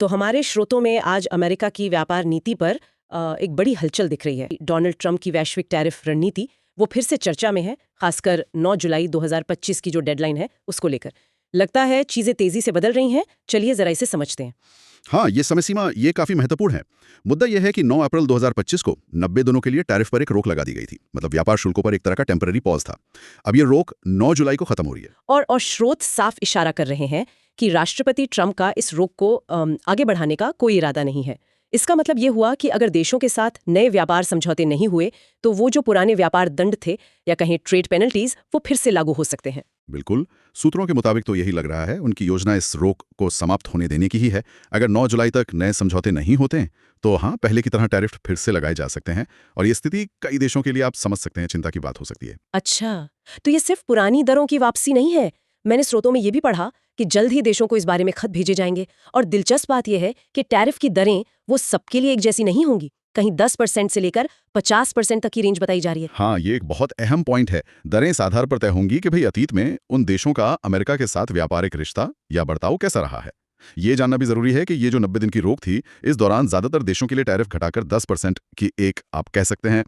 तो हमारे स्रोतों में आज अमेरिका की व्यापार नीति पर एक बड़ी हलचल दिख रही है। डोनाल्ड ट्रंप की वैश्विक टैरिफ रणनीति वो फिर से चर्चा में है, खासकर 9 जुलाई 2025 की जो डेडलाइन है उसको लेकर। लगता है चीजें तेजी से बदल रही हैं। चलिए जरा इसे समझते हैं। हाँ, ये समय सीमा ये काफी महत्वपूर्ण है। मुद्दा यह है कि 9 अप्रैल 2025 को 90 दिनों के लिए टैरिफ पर एक रोक लगा दी गई थी। मतलब व्यापार शुल्कों पर एक तरह का टेम्पररी पॉज था। अब ये रोक 9 जुलाई को खत्म हो रही है। और स्रोत साफ इशारा कर रहे हैं कि राष्ट्रपति ट्रंप का इस रोक को आगे बढ़ाने का कोई इरादा नहीं है। इसका मतलब ये हुआ कि अगर देशों के साथ नए व्यापार समझौते नहीं हुए तो वो जो पुराने व्यापार दंड थे या कहें ट्रेड पेनल्टीज वो फिर से लागू हो सकते हैं। बिल्कुल, सूत्रों के मुताबिक तो यही लग रहा है। उनकी योजना इस रोक को समाप्त होने देने की ही है। अगर 9 जुलाई तक नए समझौते नहीं होते तो हाँ, पहले की तरह टैरिफ फिर से लगाए जा सकते हैं। और ये स्थिति कई देशों के लिए आप समझ सकते हैं चिंता की बात हो सकती है। अच्छा, तो ये सिर्फ पुरानी दरों की वापसी नहीं है। मैंने स्रोतों में ये भी पढ़ा कि जल्द ही देशों को इस बारे में खत भेजे जाएंगे। और दिलचस्प बात यह है कि टैरिफ की दरें वो सबके लिए एक जैसी नहीं होंगी। कहीं 10% से लेकर 50% तक की रेंज बताई जा रही है। हाँ, ये एक बहुत अहम पॉइंट है। दरें इस आधार पर तय होंगी कि भाई अतीत में उन देशों का अमेरिका के साथ व्यापारिक रिश्ता या बर्ताव कैसा रहा है। ये जानना भी जरूरी है कि ये जो 90 दिन की रोक थी, इस दौरान ज्यादातर देशों के लिए टैरिफ घटाकर 10% की एक आप कह सकते हैं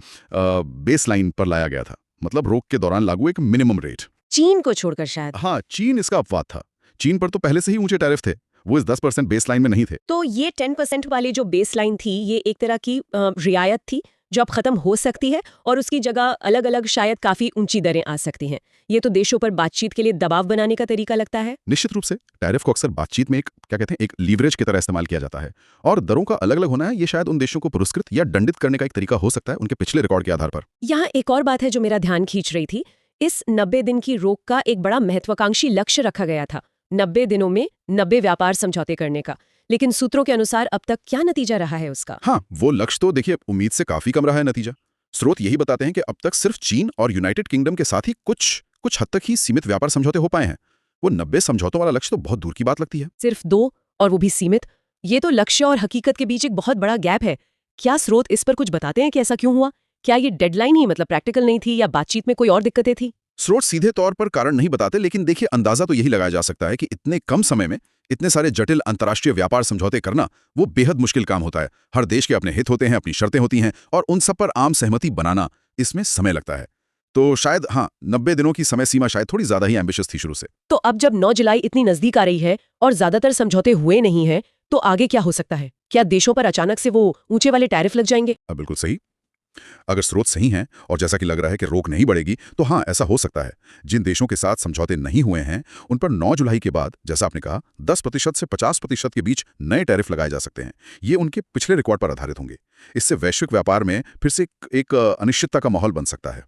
बेस लाइन पर लाया गया था। मतलब रोक के दौरान लागू एक मिनिमम रेट। चीन को छोड़कर शायद। हाँ, चीन इसका अपवाद था। चीन पर तो पहले से ही ऊंचे टैरिफ थे। वो इस 10% बेस लाइन में नहीं थे। तो ये 10% वाली जो बेस लाइन थी ये एक तरह की रियायत थी जो अब खत्म हो सकती है और उसकी जगह अलग अलग शायद काफी ऊंची दरें आ सकती हैं। ये तो देशों पर बातचीत के लिए दबाव बनाने का तरीका लगता है। निश्चित रूप से टैरिफ को अक्सर बातचीत में एक क्या कहते हैं एक लीवरेज की तरह इस्तेमाल किया जाता है। और दरों का अलग अलग होना है ये शायद उन देशों को पुरस्कृत या दंडित करने का एक तरीका हो सकता है उनके पिछले रिकॉर्ड के आधार पर। यहाँ एक और बात है जो मेरा ध्यान खींच रही थी। इस 90 दिन की रोक का एक बड़ा महत्वाकांक्षी लक्ष्य रखा गया था, 90 दिनों में 90 व्यापार समझौते करने का। लेकिन सूत्रों के अनुसार अब तक क्या नतीजा रहा है उसका? हाँ, वो लक्ष्य तो देखिए उम्मीद से काफी कम रहा है नतीजा। स्रोत यही बताते हैं कि अब तक सिर्फ चीन और यूनाइटेड किंगडम के साथ ही कुछ हद तक ही सीमित व्यापार समझौते हो पाए हैं। वो 90 समझौतों वाला लक्ष्य तो बहुत दूर की बात लगती है। सिर्फ 2 और वो भी सीमित। ये तो लक्ष्य और हकीकत के बीच एक बहुत बड़ा गैप है। क्या स्रोत इस पर कुछ बताते हैं कि ऐसा क्यों हुआ? क्या ये डेडलाइन ही मतलब प्रैक्टिकल नहीं थी या बातचीत में कोई और दिक्कतें थी? स्रोत सीधे तौर पर कारण नहीं बताते, लेकिन देखिए अंदाजा तो यही लगाया जा सकता है कि इतने कम समय में इतने सारे जटिल अंतर्राष्ट्रीय व्यापार समझौते करना वो बेहद मुश्किल काम होता है। हर देश के अपने हित होते हैं, अपनी शर्तें होती हैं और उन सब पर आम सहमति बनाना इसमें समय लगता है। तो शायद हाँ, 90 दिनों की समय सीमा शायद थोड़ी ज्यादा ही एम्बिशियस थी शुरू से। तो अब जब 9 जुलाई इतनी नजदीक आ रही है और ज्यादातर समझौते हुए नहीं हैं, तो आगे क्या हो सकता है? क्या देशों पर अचानक से वो ऊंचे वाले टैरिफ लग जाएंगे? बिल्कुल सही। अगर स्रोत सही हैं और जैसा कि लग रहा है कि रोक नहीं बढ़ेगी, तो हाँ, ऐसा हो सकता है। जिन देशों के साथ समझौते नहीं हुए हैं उन पर 9 जुलाई के बाद, जैसा आपने कहा, 10% से 50% के बीच नए टैरिफ लगाए जा सकते हैं। ये उनके पिछले रिकॉर्ड पर आधारित होंगे। इससे वैश्विक व्यापार में फिर से एक अनिश्चितता का माहौल बन सकता है।